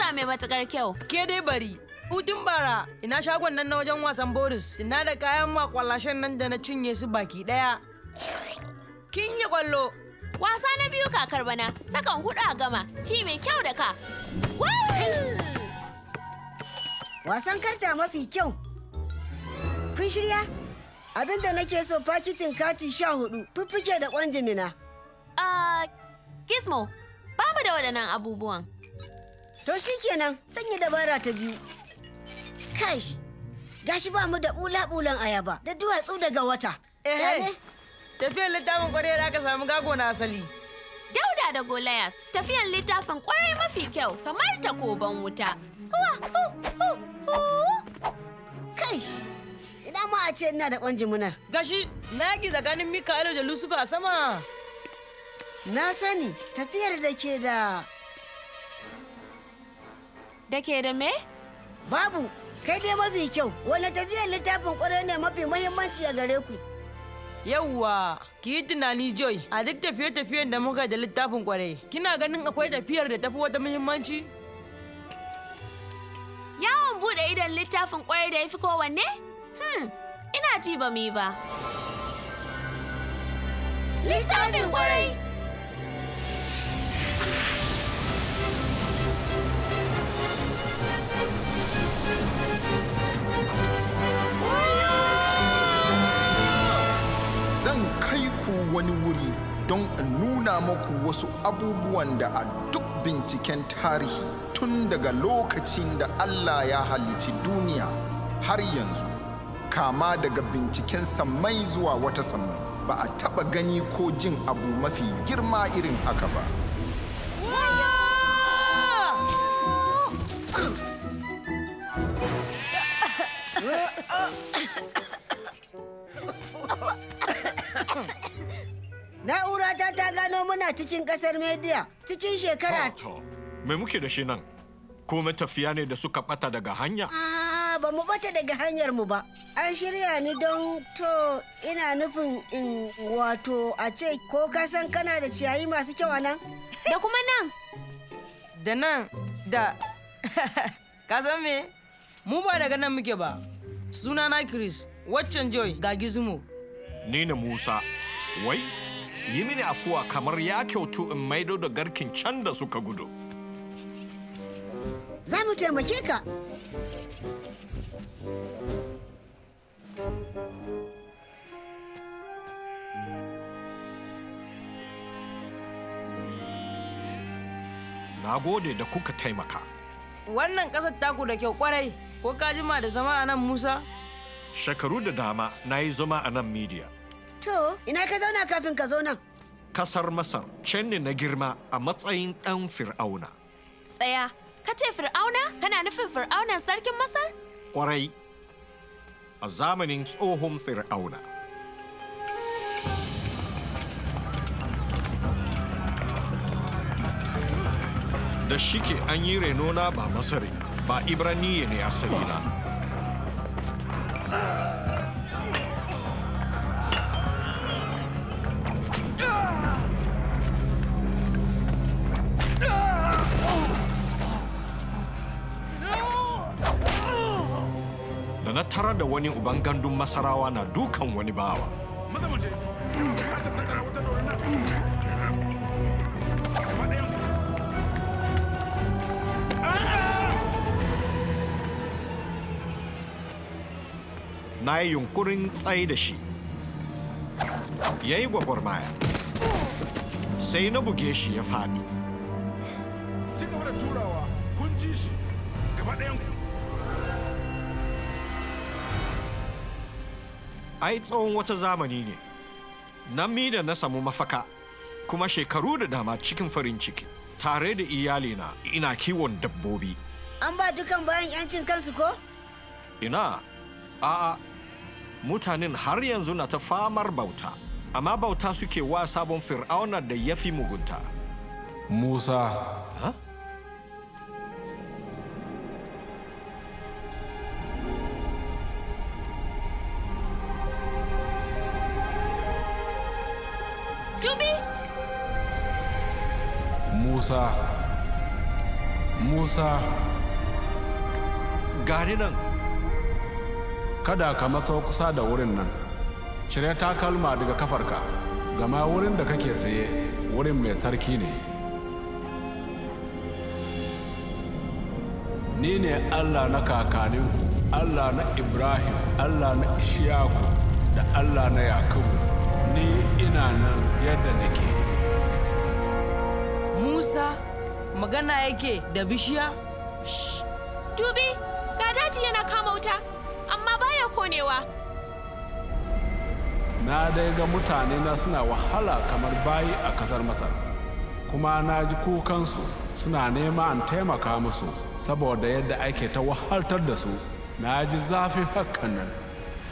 Hujja mai matukar kyau. Ke dai bari. Hutun bara, ina shagon nan na wajen wasan Boris. Ina da kayan makwalashen nan da na cinye su baki ɗaya. Kin yi kwallo. Wasa na biyu kakar bana, sakan 4 a gama, ci mai kyau da ka. Wasan karta mafi kyau. Kun shirya? Abinda nake so fakitin kati 14, fiffike da kwan jimina. Gizmo, ba mu da waɗannan abubuwan. To shikenan, zan yi dabara ta biyu. Kai, gashi ba mu da bula-bulan ayaba da duwatsu daga wata. Tafiyar littafin kwarai da aka samu gago na asali. Dauda da Golaya, tafiyar littafin kwarai mafi kyau kamar takoban wuta. Kai, ina ma a ce ina da kwan jimunar. Gashi, na yaki tsakanin Mikaelu da Lucifer a sama. Na sani, tafiyar da ke da... Da ke da me? Babu, kai dai mafi kyau. Wani tafiyar littafin kwarai ne mafi muhimmanci a gare ku? Yawwa, ki yi tunani Joy, a duk tafiye-tafiyen da muka da littafin kwarai, kina ganin akwai tafiyar da tafi wata muhimmanci? Yawon bude idon littafin kwarai da ya fi kowanne? Ina ji ba mu yi ba. Littafin kwarai! Zan kai ku wani wuri don in nuna muku wasu abubuwan da a duk binciken tarihi tun daga lokacin da Allah ya halicci duniya har yanzu, kama daga binciken sammai zuwa wata sammai, ba a taɓa gani ko jin abu mafi girma irin haka ba. Na'urata ta gano muna cikin ƙasar Mediya cikin shekara... Me muke da shi nan? Ko matafiya ne da suka ɓata daga hanya? Ba mu ɓata daga hanyar mu ba. An shirya ni don to ina nufin in wato a ce ko ka san kana da ciyayi masu kyau a nan? Da kuma nan? Da nan, da... Ka san me? Mu ba daga nan muke ba. Sunana Chris, waccan Joy ga Gizmo. Ni ne Musa. Wai, yi mini afuwa kamar ya kyautu in maido da garkin can da suka gudu. Za mu taimake ka. Na gode da kuka taimaka. Wannan ƙasar taku da kyau kwarai, ko ka jima da zama a nan Musa? Shekaru da dama na yi zama a nan Media. To, ina ka zauna kafin ka zo nan? Kasar Masar, can ne na girma a matsayin ɗan Fir'auna. Tsaya, ka ce Fir'auna? Kana nufin Fir'aunan sarkin Masar? Kwarai, a zamanin tsohon Fir'auna. Da shike an yi renona ba Masari, ba Ibraniye ne asalina. Da na tara da wani uban gandun Masarawa na dukan wani bawa. Na yi yunkurin tsaye da shi. Ya yi gwagwarmaya. Sai na buge shi ya faɗi. Ci gaba da turawa, kun ji shi, gaba ɗayan ku. Ai tsawon wata zamani ne. Nan mi da na samu mafaka, kuma shekaru da dama cikin farin ciki. Tare da iyalina ina kiwon dabbobi. An ba dukan bayan 'yancin kansu ko? Ina, a'a, mutanen har yanzu na ta famar bauta. Amma bauta suke wa sabon Fir'auna da ya fi mugunta. Musa. Ha? Dubi! Musa. Musa, gani nan. kada ka matso kusa da wurin nan. Cire takalma daga kafarka, gama wurin da kake tsaye wurin mai tsarki ne. Ni ne Allah na kakaninku, Allah na Ibrahim, Allah na Ishaku da Allah na Yakubu. Ni ina nan yadda nake. Musa, magana yake da bishiya? Dubi, ga daji yana kama wuta, amma baya konewa. Na dai ga mutane na suna wahala kamar bayi a kasar Masar, kuma na ji kukansu suna nema an taimaka musu saboda yadda ake ta wahaltar da su. Na ji zafin hakan nan.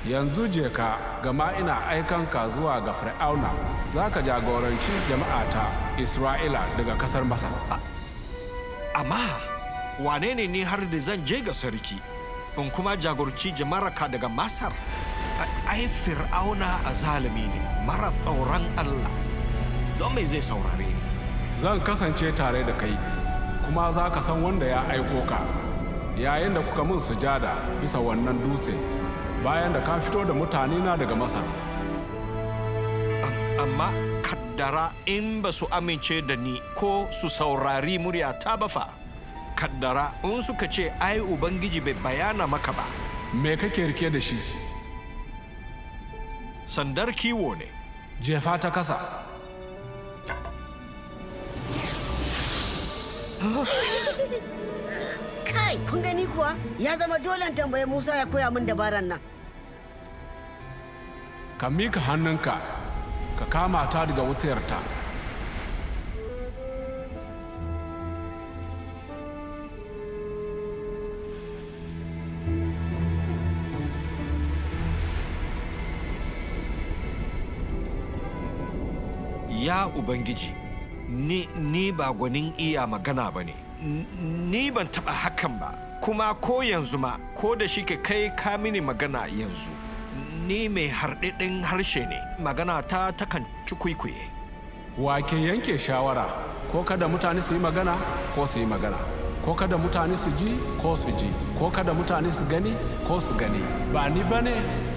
Yanzu je ka, gama ina aikan ka zuwa ga Fir'auna, za ka jagoranci jama'ata Isra'ila daga kasar Masar. Amma wane ne ni har da zan je ga sarki in kuma jagorci jama'arka daga Masar? Ai Fir'auna azalimi ne, mara tsoron Allah. Don me zai saurare ni? Zan kasance tare da kai, kuma za ka san wanda ya aiko ka, yayin da kuka mun sujada bisa wannan dutse, bayan da ka fito da mutane na daga Masar. Amma kaddara in ba su amince da ni ko su saurari murya ta ba fa. Kaddara in suka ce ai Ubangiji bai bayana maka ba. Me kake rike da shi? Sandar kiwo ne. Jefa ta kasa. Kai, kun gani kuwa? Ya zama dole tambaye Musa ya koya min dabaran nan. Ka mika hannunka, ka kama ta daga wutsiyarta. Ya Ubangiji, ni ba gwanin iya magana ba ne. Ni ban taɓa hakan ba, kuma ko yanzu ma, ko da shi kai ka mini magana yanzu. Ni mai harɗaɗɗen harshe ne, magana ta takan cikuikuye. Wa ke yanke shawara, ko kada mutane su yi magana, ko su yi magana, ko kada mutane su ji, ko su ji, ko kada mutane su gani, ko su gani. Ba ni ba ne,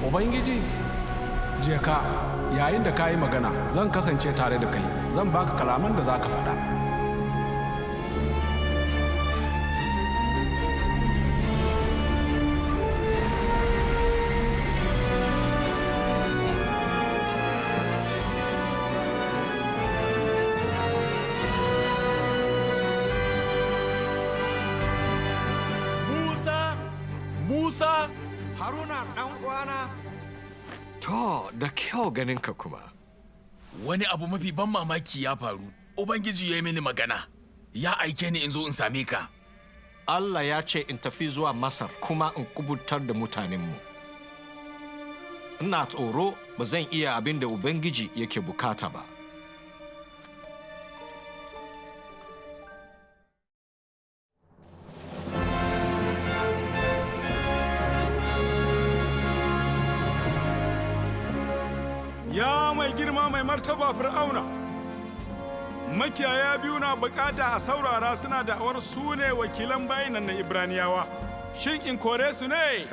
Ubangiji? Je ka, yayin da ka yi magana, zan kasance tare da kai, zan baka kalaman da za ka faɗa. Musa! Haruna ɗan uwana. To, da kyau ganinka kuma. Wani abu mafi ban mamaki ya faru. Ubangiji ya yi mini magana. Ya aike ni in zo in same ka. Allah ya ce in tafi zuwa Masar kuma in kubutar da mutanenmu. Ina tsoro ba zan iya abin da Ubangiji yake bukata ba. Ya mai girma mai martaba Fir'auna, makiyaya biyu na bukata a saurara suna da'awar su ne wakilan bayinan na Ibraniyawa. Shin in kore su ne?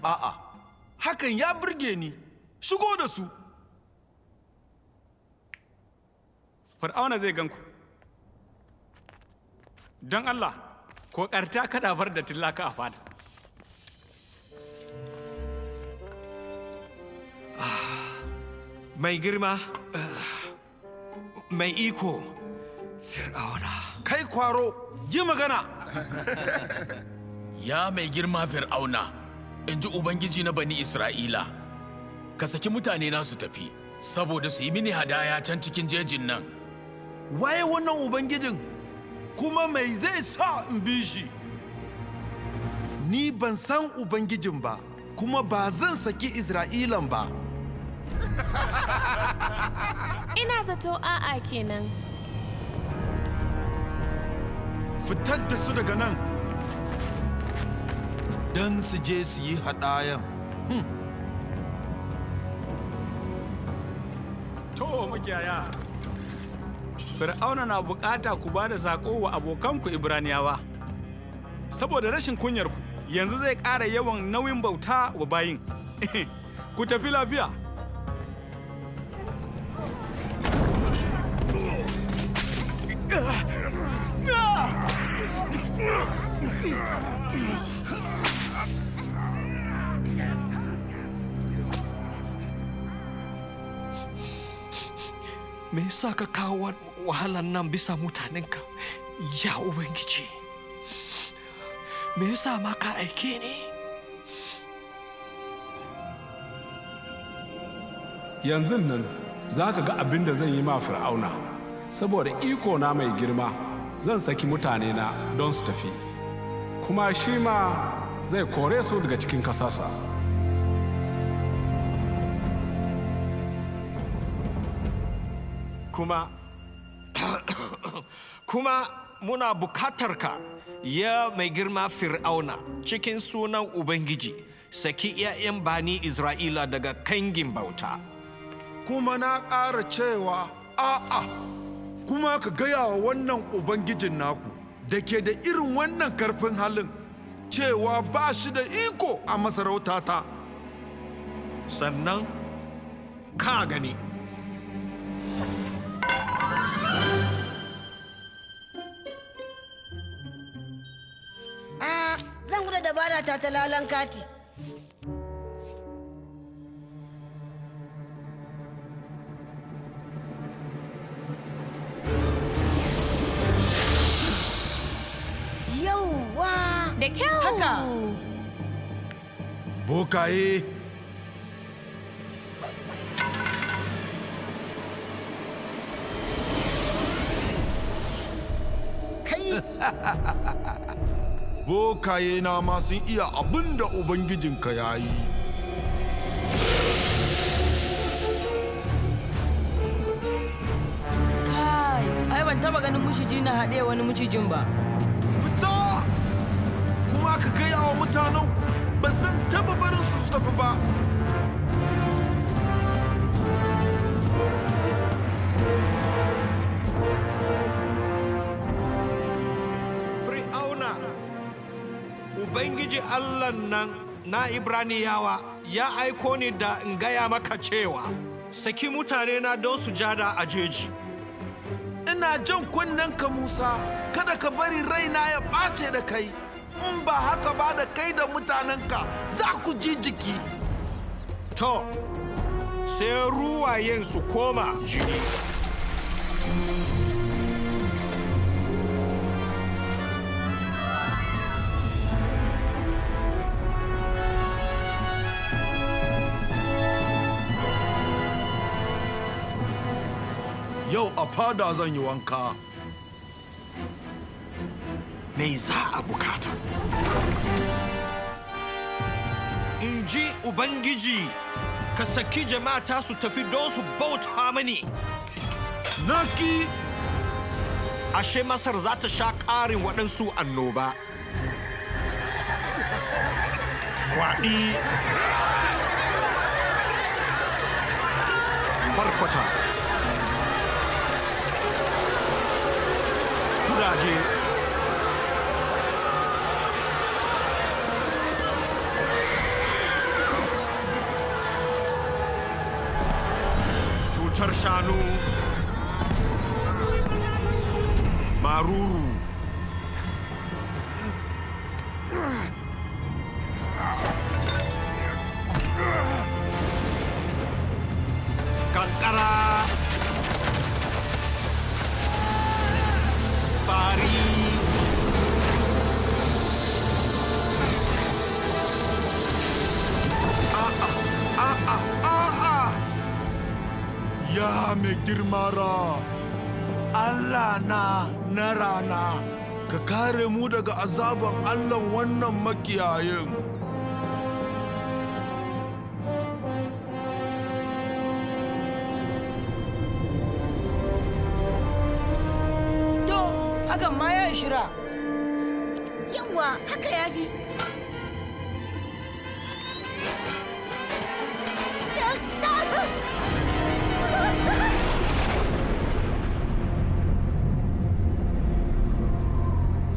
A'a, hakan ya burge ni. Shigo da su. Fir'auna zai ganku. Don Allah, kokarta kada bar da tillaka a fada. Mai girma, mai iko, Fir'auna. Kai kwaro, yi magana. Ya mai girma Fir'auna, in ji Ubangiji na Bani Isra'ila, ka saki mutane na su tafi, saboda su yi mini hadaya can cikin jejin nan. Waye wannan Ubangijin? Kuma mai zai sa in bi shi? Ni ban san Ubangijin ba, kuma ba zan saki Isra'ilan ba. Ina zato a'a kenan. Fitar da su daga nan, don su je su yi hadayan. To makiyaya, Fir'auna na bukata ku ba da saƙo wa abokanku Ibraniyawa. Saboda rashin kunyarku, yanzu zai ƙara yawan nauyin bauta wa bayin. Ku tafi lafiya. Me yasa ka kawo wahalan nan bisa mutanenka, ya Ubangiji? Me yasa ma ka aike ni? Yanzu nan za ka ga abin da zan yi ma Fir'auna, saboda iko na mai girma zan saki mutanena don su tafi, kuma shi ma zai kore su daga cikin kasarsa. Kuma muna bukatar ka, ya mai girma Fir'auna, cikin sunan Ubangiji, saki 'ya'yan bani Isra'ila daga kangin bauta. Kuma na ƙara cewa a'a, kuma ka gaya wa wannan Ubangijin naku da ke da irin wannan karfin halin cewa ba shi da iko a masarautata. Sannan ka gani. Zan gudu dabara ta lalan kati. Yauwa! Da kyau! Haka! Bokaye, Kai! bokaye na ma sun iya abin da Ubangijinka ya yi. Kai, ai ban taba ganin mushiji na haɗe wani mucijin ba. Fita! Kuma ka gaya wa mutanen ba zan taba barin su tafi ba. Fir'auna, Ubangiji Allah nan na Ibraniyawa ya aiko ni da in gaya maka cewa, saki mutane na don su jada a jeji. Ina jan kunnen ka Musa, kada ka bari raina ya ɓace da kai. In ba haka ba da kai da mutanenka za ku ji jiki. To, sai ruwayen su koma jini. Yau a fada zan yi wanka. Me za a bukata? In ji Ubangiji, ka saki jama'ata su tafi don su bauta mani. Naki! Ashe Masar za ta sha ƙarin waɗansu annoba. Kwaɗi. Farkwata. Kudaje. Cutar shanu. Maruru. Kankara. Fari. Ya mai girmara, Allah na rana, ka kare mu daga azaban Allah wannan makiyayin. To, hakan ma ya ishira. Yawwa, haka ya fi.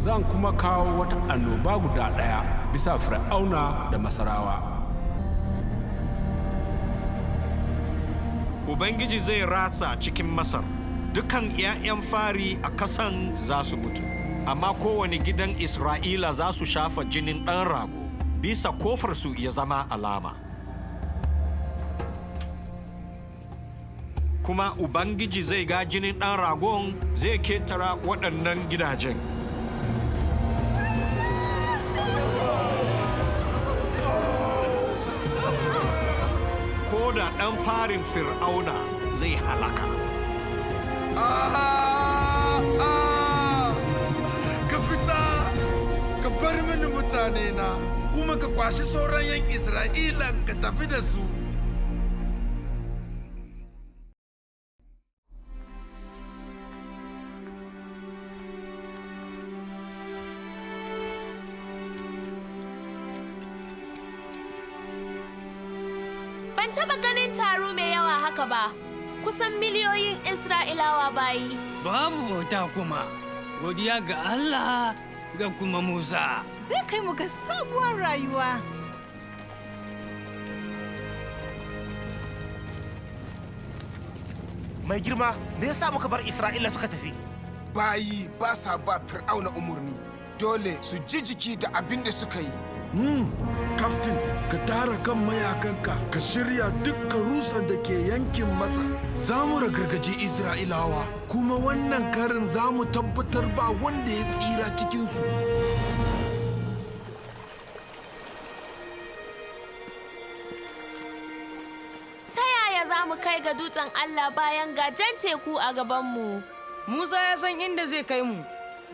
zan kuma kawo wata annoba guda ɗaya bisa fir'auna da masarawa. Ubangiji zai ratsa cikin Masar, dukan 'ya'yan fari a kasan za su mutu, amma kowane gidan Isra'ila za su shafa jinin ɗan rago, bisa kofarsu ya zama alama. Kuma Ubangiji zai ga jinin ɗan ragon zai ketara waɗannan gidajen. Ko da ɗan farin fir'auna zai halaka. Ka fita, ka bar mini mutane na, kuma ka kwashi sauran 'yan Isra'ilan ka tafi da su. Ban taɓa ganin taro mai yawa haka ba. Kusan miliyoyin Isra'ilawa bayi. Babu bauta kuma, godiya ga Allah ga kuma Musa. Zai kai mu ga sabuwar rayuwa. Mai girma, me yasa muka bar Isra'ila suka tafi? Bayi ba sa ba fir'auna umarni, dole su ji jiki da abin da suka yi. Kaftin, ka tara kan mayakanka, ka shirya dukkan rusan da ke yankin Masar. Za mu ragargaje Isra'ilawa, kuma wannan karin za mu tabbatar ba wanda ya tsira cikinsu. Ta yaya za mu kai ga dutsen Allah bayan gajen teku a gabanmu? Musa ya san inda zai kai mu,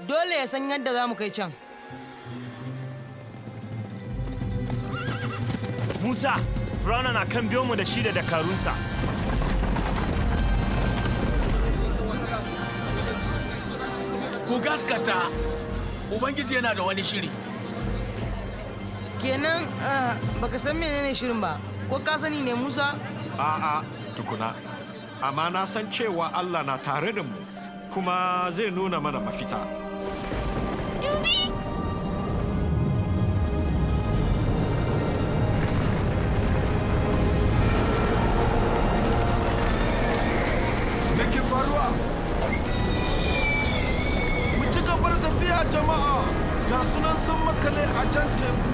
dole ya san yadda za mu kai can. Musa, Fir'auna na kan biyo mu da shi da dakarunsa. Ku gaskata, Ubangiji yana da wani shiri. Kenan baka san menene shirin ba, ko ka sani ne Musa? A'a, tukuna. Amma na san cewa Allah na tare da mu, kuma zai nuna mana mafita. Dubi! Me ke faruwa? Mu ci gaba da tafiya jama'a, ga sunan sun makale a can teku.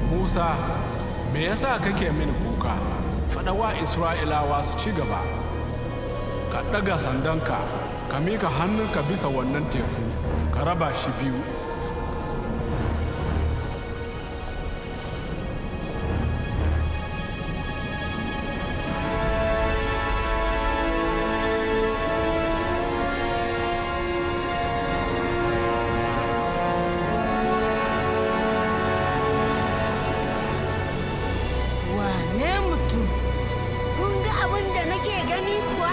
Musa, me yasa kake mini kuka? Faɗa wa Isra'ilawa su ci gaba. Ka ɗaga sandanka, ka mika hannunka bisa wannan teku, ka raba shi biyu. Wane mutum? Kun ga abin da nake gani kuwa?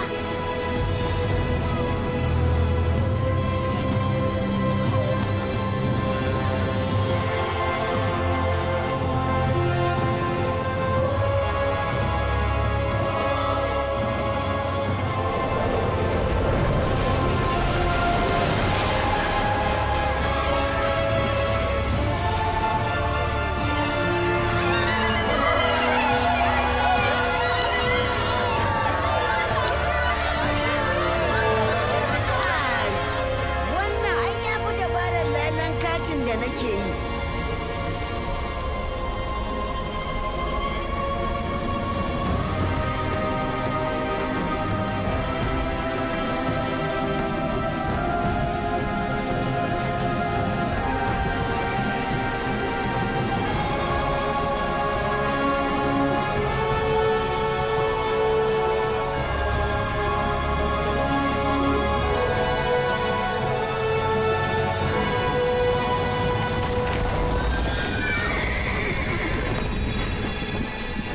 Kai, wannan ai ya fi dabarar lalan katin da nake yi.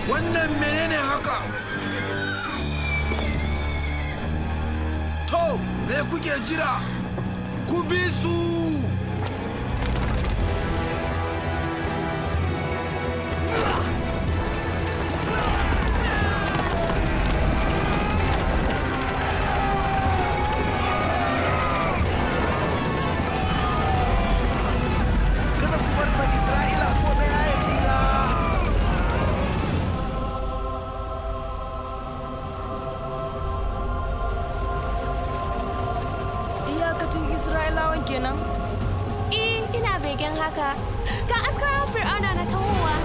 Wannan menene haka? To, me kuke jira? Ku bi su! lokacin Isra'ilawan kenan? Ina begen haka. Ga askaran Fir'auna na tahowa.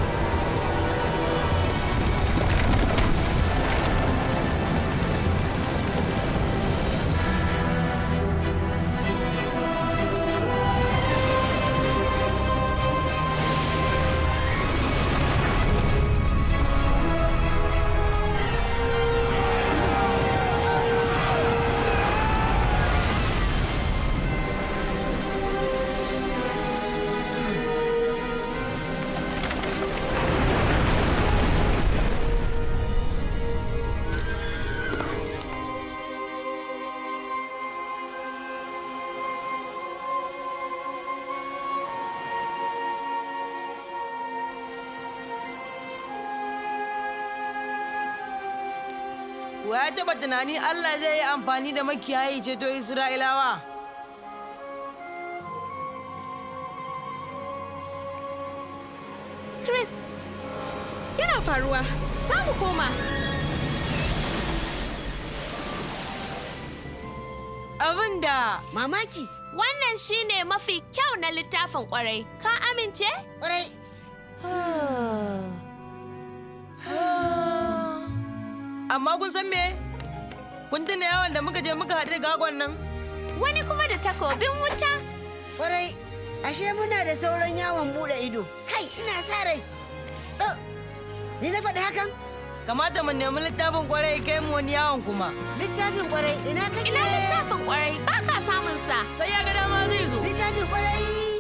Wa ya taɓa tunani Allah zai yi amfani da makiyayi ceto Isra'ilawa? Chris, yana faruwa. Za mu koma. Abin da mamaki. Wannan shine mafi kyau na littafin kwarai. Ka amince? Kwarai. Amma kun san me? Kun tuna yawan da muka je muka haɗu da gagon nan? Wani kuma da takobin wuta? Kwarai, ashe muna da sauran yawon buɗe ido. Kai, ina sa rai. Ni na faɗi hakan? Kamata mu nemi littafin kwarai kai mu wani yawon kuma. Littafin kwarai, ina kake? Ina littafin kwarai, ba ka samun sa. Sai ya ga dama zai zo. Littafin kwarai.